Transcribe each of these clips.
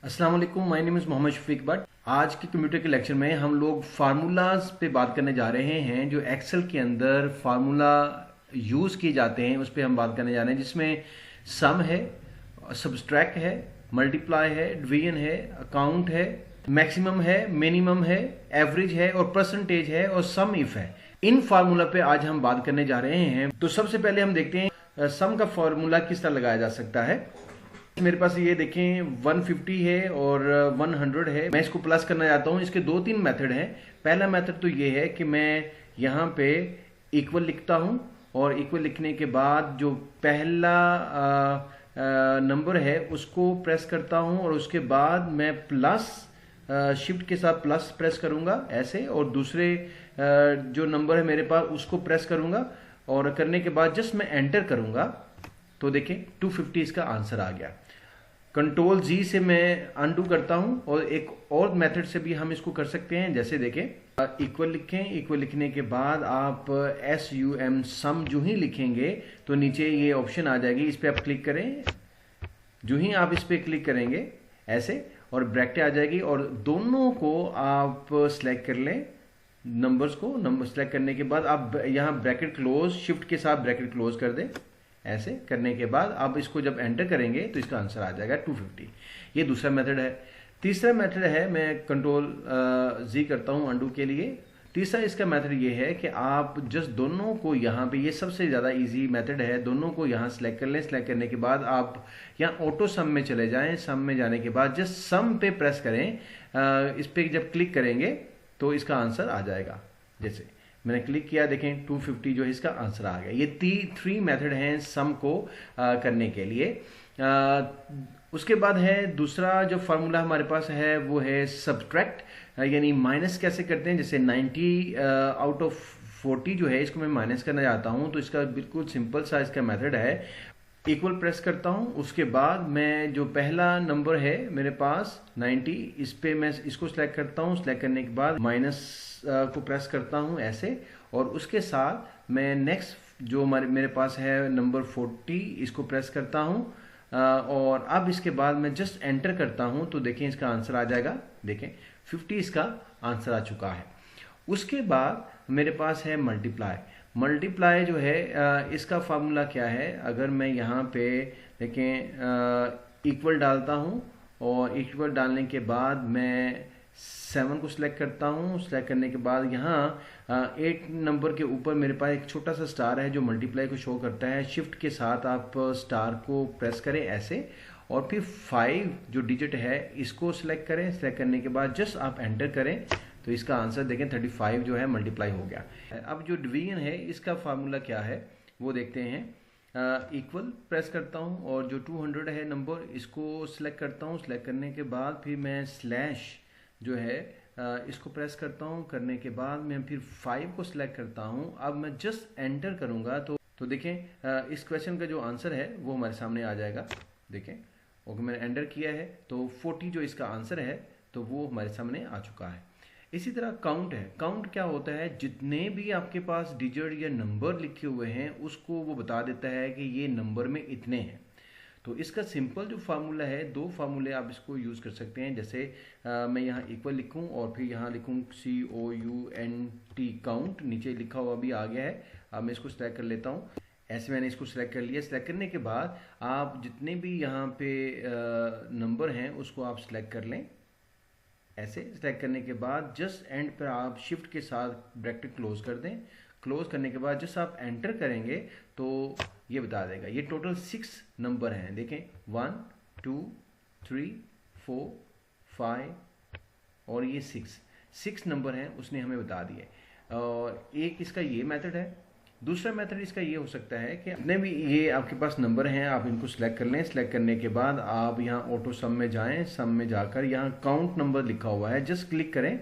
अस्सलाम वालेकुम, my name is Mohammad Shafiq Butt. आज के कंप्यूटर के लेक्चर में हम लोग फार्मूलाज पे बात करने जा रहे हैं। जो एक्सेल के अंदर फार्मूला यूज़ किए जाते हैं उस पर हम बात करने जा रहे हैं, जिसमें सम है, सब्सट्रैक्ट है, मल्टीप्लाई है, डिवीजन है, अकाउंट है, मैक्सिमम है, मिनिमम है, एवरेज है और परसेंटेज है और सम इफ है। इन फार्मूला पे आज हम बात करने जा रहे हैं। तो सबसे पहले हम देखते हैं सम का फार्मूला किस तरह लगाया जा सकता है। मेरे पास ये देखें 150 है और 100 है। मैं इसको प्लस करना चाहता हूँ। इसके दो तीन मेथड हैं। पहला मेथड तो ये है कि मैं यहाँ पे इक्वल लिखता हूँ और इक्वल लिखने के बाद जो पहला नंबर है उसको प्रेस करता हूँ और उसके बाद मैं प्लस शिफ्ट के साथ प्लस प्रेस करूँगा ऐसे, और दूसरे जो नंबर है मेरे पास उसको प्रेस करूँगा और करने के बाद जस्ट मैं एंटर करूँगा तो देखें 250 इसका आंसर आ गया। कंट्रोल जी से मैं अनडू करता हूं और एक और मेथड से भी हम इसको कर सकते हैं। जैसे देखें इक्वल लिखें, इक्वल लिखने के बाद आप SUM सम जो ही लिखेंगे तो नीचे ये ऑप्शन आ जाएगी, इस पर आप क्लिक करें। जो ही आप इस पर क्लिक करेंगे ऐसे और ब्रैकेट आ जाएगी और दोनों को आप सिलेक्ट कर लें। नंबर्स को नंबर सेलेक्ट करने के बाद आप यहाँ ब्रैकेट क्लोज, शिफ्ट के साथ ब्रैकेट क्लोज कर दें। ऐसे करने के बाद आप इसको जब एंटर करेंगे तो इसका आंसर आ जाएगा 250। ये दूसरा मेथड है। तीसरा मेथड है, मैं कंट्रोल जी करता हूं अंडू के लिए। तीसरा इसका मेथड ये है कि आप जस्ट दोनों को यहाँ पे, ये सबसे ज़्यादा इजी मेथड है, दोनों को यहाँ सेलेक्ट कर लें। सेलेक्ट करने के बाद आप यहाँ ऑटो सम में चले जाएं। सम में जाने के बाद जस्ट सम पे प्रेस करें। इस पर जब क्लिक करेंगे तो इसका आंसर आ जाएगा। जैसे मैंने क्लिक किया, देखें 250 जो है इसका आंसर आ गया। ये थ्री मेथड हैं सम को करने के लिए। उसके बाद है दूसरा जो फार्मूला हमारे पास है वो है सब्ट्रैक्ट, यानी माइनस कैसे करते हैं। जैसे 90 आउट ऑफ 40 जो है इसको मैं माइनस करना चाहता हूं तो इसका बिल्कुल सिंपल सा इसका मेथड है। इक्वल प्रेस करता हूं, उसके बाद मैं जो पहला नंबर है मेरे पास 90, इस पे मैं इसको सिलेक्ट करता हूं। सिलेक्ट करने के बाद माइनस को प्रेस करता हूं ऐसे, और उसके साथ मैं नेक्स्ट जो मेरे पास है नंबर 40 इसको प्रेस करता हूं और अब इसके बाद मैं जस्ट एंटर करता हूं तो देखें इसका आंसर आ जाएगा। देखें 50 इसका आंसर आ चुका है। उसके बाद मेरे पास है मल्टीप्लाई। मल्टीप्लाई जो है इसका फार्मूला क्या है, अगर मैं यहाँ पे देखें इक्वल डालता हूँ और इक्वल डालने के बाद मैं 7 को सिलेक्ट करता हूँ। सिलेक्ट करने के बाद यहाँ 8 नंबर के ऊपर मेरे पास एक छोटा सा स्टार है जो मल्टीप्लाई को शो करता है। शिफ्ट के साथ आप स्टार को प्रेस करें ऐसे, और फिर 5 जो डिजिट है इसको सिलेक्ट करें। सिलेक्ट करने के बाद जस्ट आप एंटर करें तो इसका आंसर देखें 35 जो है मल्टीप्लाई हो गया। अब जो डिवीजन है इसका फार्मूला क्या है वो देखते हैं। इक्वल प्रेस करता हूँ और जो 200 है नंबर इसको सिलेक्ट करता हूँ। सिलेक्ट करने के बाद फिर मैं स्लैश जो है इसको प्रेस करता हूँ। करने के बाद मैं फिर 5 को सिलेक्ट करता हूँ। अब मैं जस्ट एंटर करूँगा तो देखें इस क्वेश्चन का जो आंसर है वो हमारे सामने आ जाएगा। देखें ओके, मैंने एंटर किया है तो 40 जो इसका आंसर है तो वो हमारे सामने आ चुका है। इसी तरह काउंट है। काउंट क्या होता है, जितने भी आपके पास डिजिट या नंबर लिखे हुए हैं उसको वो बता देता है कि ये नंबर में इतने हैं। तो इसका सिंपल जो फार्मूला है, दो फार्मूले आप इसको यूज़ कर सकते हैं। जैसे मैं यहाँ इक्वल लिखूँ और फिर यहाँ लिखूँ COUNT काउंट, नीचे लिखा हुआ भी आ गया है। अब मैं इसको सिलेक्ट कर लेता हूँ। ऐसे मैंने इसको सिलेक्ट कर लिया। सिलेक्ट करने के बाद आप जितने भी यहाँ पे नंबर हैं उसको आप सिलेक्ट कर लें ऐसे। सिलेक्ट करने के बाद जस्ट एंड पर आप शिफ्ट के साथ ब्रैकेट क्लोज कर दें। क्लोज करने के बाद जस्ट आप एंटर करेंगे तो ये बता देगा। ये टोटल 6 नंबर हैं। देखें 1 2 3 4 5 और ये 6 नंबर हैं उसने हमें बता दिए। और एक इसका ये मेथड है। दूसरा मेथड इसका ये हो सकता है कि जितने भी ये आपके पास नंबर हैं आप इनको सिलेक्ट कर लें। सिलेक्ट करने के बाद आप यहाँ ऑटो सम में जाएं। सम में जाकर यहाँ काउंट नंबर लिखा हुआ है, जस्ट क्लिक करें।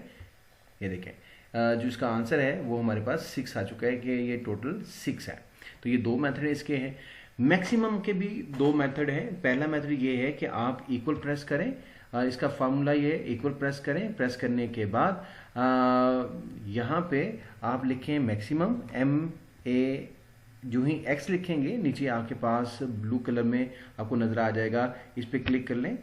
ये देखें जो इसका आंसर है वो हमारे पास 6 आ चुका है कि ये टोटल 6 है। तो ये दो मेथड इसके हैं। मैक्सिमम के भी दो मेथड हैं। पहला मेथड ये है कि आप इक्वल प्रेस करें। इसका फार्मूला ये है, इक्वल प्रेस करें। प्रेस करने के बाद यहाँ पे आप लिखें मैक्सिमम MA। जो ही X लिखेंगे नीचे आपके पास ब्लू कलर में आपको नजर आ जाएगा, इस पर क्लिक कर लें।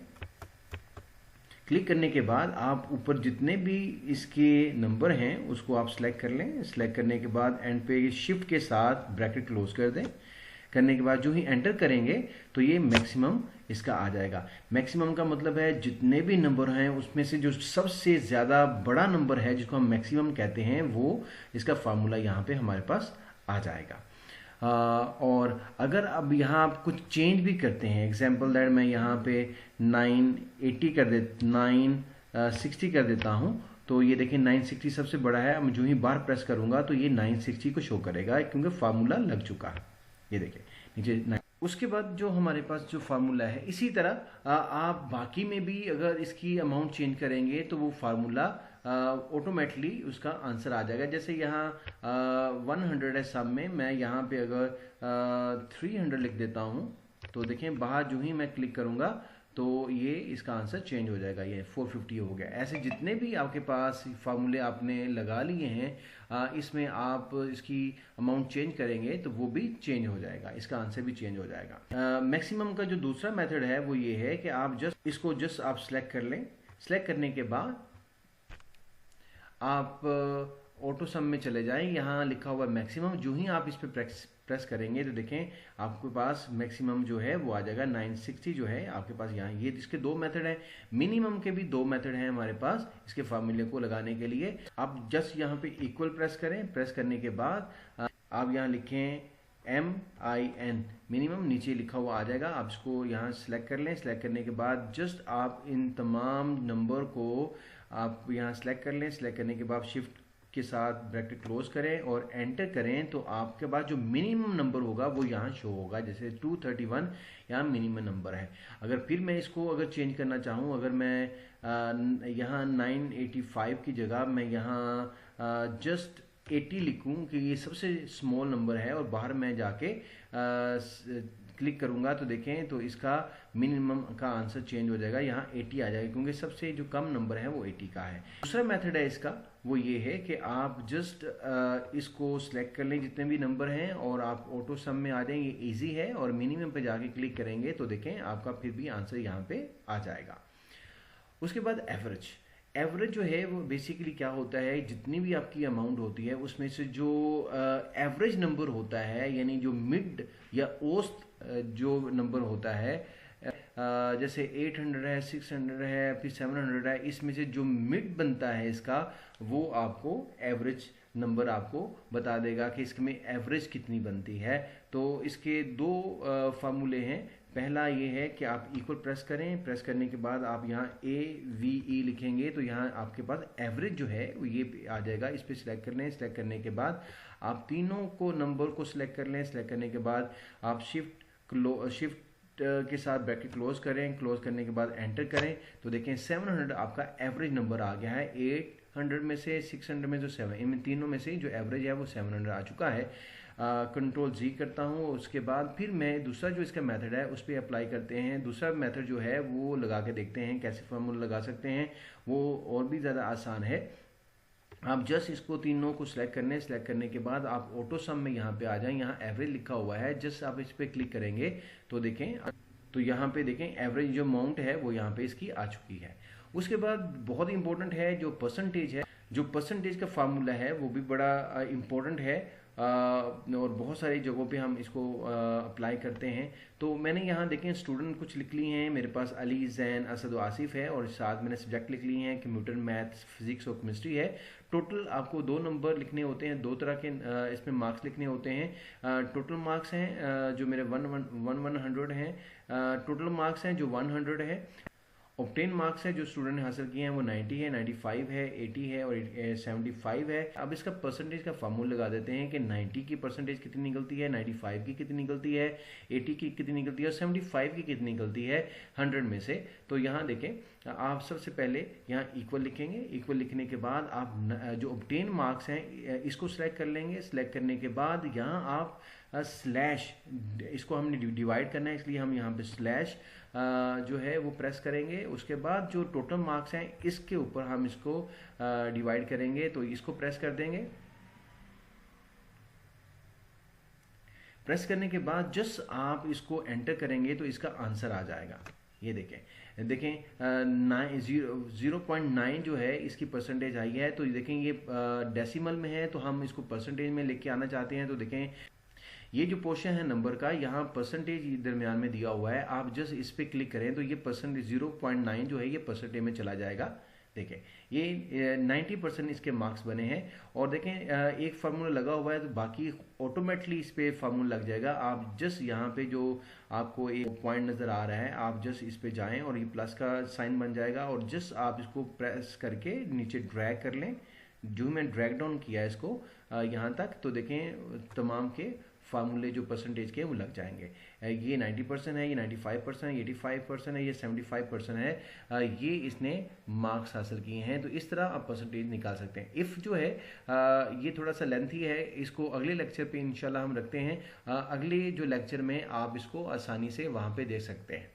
क्लिक करने के बाद आप ऊपर जितने भी इसके नंबर हैं उसको आप सिलेक्ट कर लें। सिलेक्ट करने के बाद एंड पे शिफ्ट के साथ ब्रैकेट क्लोज कर दें। करने के बाद जो ही एंटर करेंगे तो ये मैक्सिमम इसका आ जाएगा। मैक्सिमम का मतलब है जितने भी नंबर हैं उसमें से जो सबसे ज़्यादा बड़ा नंबर है जिसको हम मैक्सिमम कहते हैं वो इसका फार्मूला यहाँ पे हमारे पास आ जाएगा। और अगर अब यहाँ आप कुछ चेंज भी करते हैं, एग्जाम्पल दैट मैं यहाँ पे 980 कर दे 960 कर देता हूँ, तो ये देखिए 960 सबसे बड़ा है। अब जो ही बार प्रेस करूंगा तो ये 960 को शो करेगा क्योंकि फार्मूला लग चुका है। ये देखिए नीचे। उसके बाद जो हमारे पास जो फार्मूला है, इसी तरह आप बाकी में भी अगर इसकी अमाउंट चेंज करेंगे तो वो फार्मूला ऑटोमेटिकली उसका आंसर आ जाएगा। जैसे यहाँ 100 है सब में, मैं यहाँ पे अगर 300 लिख देता हूँ तो देखें बाहर जो ही मैं क्लिक करूँगा तो ये इसका आंसर चेंज हो जाएगा, ये 450 हो गया। ऐसे जितने भी आपके पास फार्मूले आपने लगा लिए हैं इसमें आप इसकी अमाउंट चेंज करेंगे तो वो भी चेंज हो जाएगा, इसका आंसर भी चेंज हो जाएगा। मैक्सिमम का जो दूसरा मेथड है वो ये है कि आप इसको आप सिलेक्ट कर लें। सिलेक्ट करने के बाद आप ऑटो सम में चले जाएं, यहाँ लिखा हुआ मैक्सिमम। जो ही आप इस पर प्रेस करेंगे तो देखें आपके पास मैक्सिमम जो है वो आ जाएगा 960 जो है आपके पास यहाँ। ये इसके दो मेथड हैं, मिनिमम के भी दो मेथड हैं हमारे पास इसके फार्मूले को लगाने के लिए। आप जस्ट यहाँ पे इक्वल प्रेस करें। प्रेस करने के बाद आप यहाँ लिखें MIN मिनिमम, नीचे लिखा हुआ आ जाएगा। आप इसको यहाँ सिलेक्ट कर लें। सिलेक्ट करने के बाद जस्ट आप इन तमाम नंबर को आप यहाँ सिलेक्ट कर लें। सिलेक्ट करने के बाद शिफ्ट के साथ ब्रैकेट क्लोज करें और एंटर करें तो आपके पास जो मिनिमम नंबर होगा वो यहाँ शो होगा। जैसे 231 यहाँ मिनिमम नंबर है। अगर फिर मैं इसको अगर चेंज करना चाहूँ, अगर मैं यहाँ 985 की जगह मैं यहाँ जस्ट 80 लिखूँ कि ये सबसे स्मॉल नंबर है और बाहर मैं जाके क्लिक करूंगा तो देखें तो इसका मिनिमम का आंसर चेंज हो जाएगा, यहाँ 80 आ जाएगा क्योंकि सबसे जो कम नंबर है वो 80 का है। दूसरा मेथड है इसका वो ये है कि आप जस्ट इसको सिलेक्ट कर लें जितने भी नंबर हैं और आप ऑटो सम में आ जाएंगे। इजी है और मिनिमम पे जाके क्लिक करेंगे तो देखें आपका फिर भी आंसर यहाँ पे आ जाएगा। उसके बाद एवरेज। एवरेज जो है वो बेसिकली क्या होता है, जितनी भी आपकी अमाउंट होती है उसमें से जो एवरेज नंबर होता है यानी जो मिड या औसत जो नंबर होता है, जैसे 800 है, 600 है, फिर 700 है, इसमें से जो मिड बनता है इसका वो आपको एवरेज नंबर आपको बता देगा कि इसमें एवरेज कितनी बनती है। तो इसके दो फार्मूले हैं। पहला ये है कि आप इक्वल प्रेस करें। प्रेस करने के बाद आप यहाँ AVE लिखेंगे तो यहाँ आपके पास एवरेज जो है वो ये आ जाएगा। इस पर सिलेक्ट कर लें। सिलेक्ट करने के बाद आप तीनों को नंबर को सिलेक्ट कर लें। सिलेक्ट करने के बाद आप शिफ्ट के साथ ब्रैकेट क्लोज करें। क्लोज करने के बाद एंटर करें तो देखें 700 आपका एवरेज नंबर आ गया है। 800 में से 600 में जो 7, इन तीनों में से जो एवरेज है वो 700 आ चुका है। कंट्रोल जी करता हूँ। उसके बाद फिर मैं दूसरा जो इसका मेथड है उस पर अप्लाई करते हैं। दूसरा मेथड जो है वो लगा के देखते हैं कैसे फार्मूला लगा सकते हैं, वो और भी ज़्यादा आसान है। आप जस्ट इसको तीनों को सिलेक्ट करने। सिलेक्ट करने के बाद आप ऑटो सम में यहाँ पे आ जाएं। यहाँ एवरेज लिखा हुआ है, जस्ट आप इस पर क्लिक करेंगे तो देखें तो यहाँ पे देखें एवरेज जो अमाउंट है वो यहाँ पे इसकी आ चुकी है। उसके बाद बहुत इंपॉर्टेंट है जो परसेंटेज है। जो परसेंटेज का फार्मूला है वो भी बड़ा इंपॉर्टेंट है और बहुत सारी जगहों पे हम इसको अप्लाई करते हैं। तो मैंने यहाँ देखें स्टूडेंट कुछ लिख लिए हैं मेरे पास, अली, जैन, असद और आसिफ है और साथ मैंने सब्जेक्ट लिख लिए हैं कंप्यूटर, मैथ्स, फिजिक्स और केमिस्ट्री है। टोटल आपको 2 नंबर लिखने होते हैं, 2 तरह के इसमें मार्क्स लिखने होते हैं। टोटल मार्क्स हैं जो मेरे 100 हैं। टोटल मार्क्स हैं जो 100 है। ऑब्टेन मार्क्स है जो स्टूडेंट ने हासिल किए हैं वो 90 है, 95 है, 80 है और 75 है। अब इसका परसेंटेज का फार्मूला लगा देते हैं कि 90 की परसेंटेज कितनी निकलती है, 95 की कितनी निकलती है, 80 की कितनी निकलती है और 75 की कितनी निकलती है 100 में से। तो यहाँ देखें आप सबसे पहले यहाँ इक्वल लिखेंगे। इक्वल लिखने के बाद आप जो ऑब्टेन मार्क्स हैं इसको सिलेक्ट कर लेंगे। सिलेक्ट करने के बाद यहाँ आप स्लैश, इसको हमने डिवाइड करना है इसलिए हम यहाँ पे स्लैश जो है वो प्रेस करेंगे। उसके बाद जो टोटल मार्क्स हैं इसके ऊपर हम इसको डिवाइड करेंगे तो इसको प्रेस कर देंगे। प्रेस करने के बाद जस्ट आप इसको एंटर करेंगे तो इसका आंसर आ जाएगा। ये देखें देखें 0.9 जो है इसकी परसेंटेज आई है। तो देखें ये डेसिमल में है, तो हम इसको परसेंटेज में लेके आना चाहते हैं। तो देखें ये जो पोर्शन है नंबर का, यहाँ परसेंटेज दरमियान में दिया हुआ है, आप जस्ट इस पर क्लिक करें तो ये परसेंटेज 0.9 जो है ये परसेंटेज में चला जाएगा। देखें ये 90% इसके मार्क्स बने हैं। और देखें एक फार्मूला लगा हुआ है तो बाकी ऑटोमेटिकली इस पे फार्मूला लग जाएगा। आप जस्ट यहाँ पे जो आपको एक पॉइंट नज़र आ रहा है, आप जस्ट इस पे जाएं और ये प्लस का साइन बन जाएगा और जस्ट आप इसको प्रेस करके नीचे ड्रैग कर लें। जो मैं ड्रैग डाउन किया है इसको यहाँ तक, तो देखें तमाम के फार्मूले जो परसेंटेज के वो लग जाएंगे। ये 90% है, ये 95% है, 85% है, ये 75% है। ये इसने मार्क्स हासिल किए हैं। तो इस तरह आप परसेंटेज निकाल सकते हैं। इफ़ जो है ये थोड़ा सा लेंथी है, इसको अगले लेक्चर पे इंशाल्लाह हम रखते हैं। अगले जो लेक्चर में आप इसको आसानी से वहाँ पे देख सकते हैं।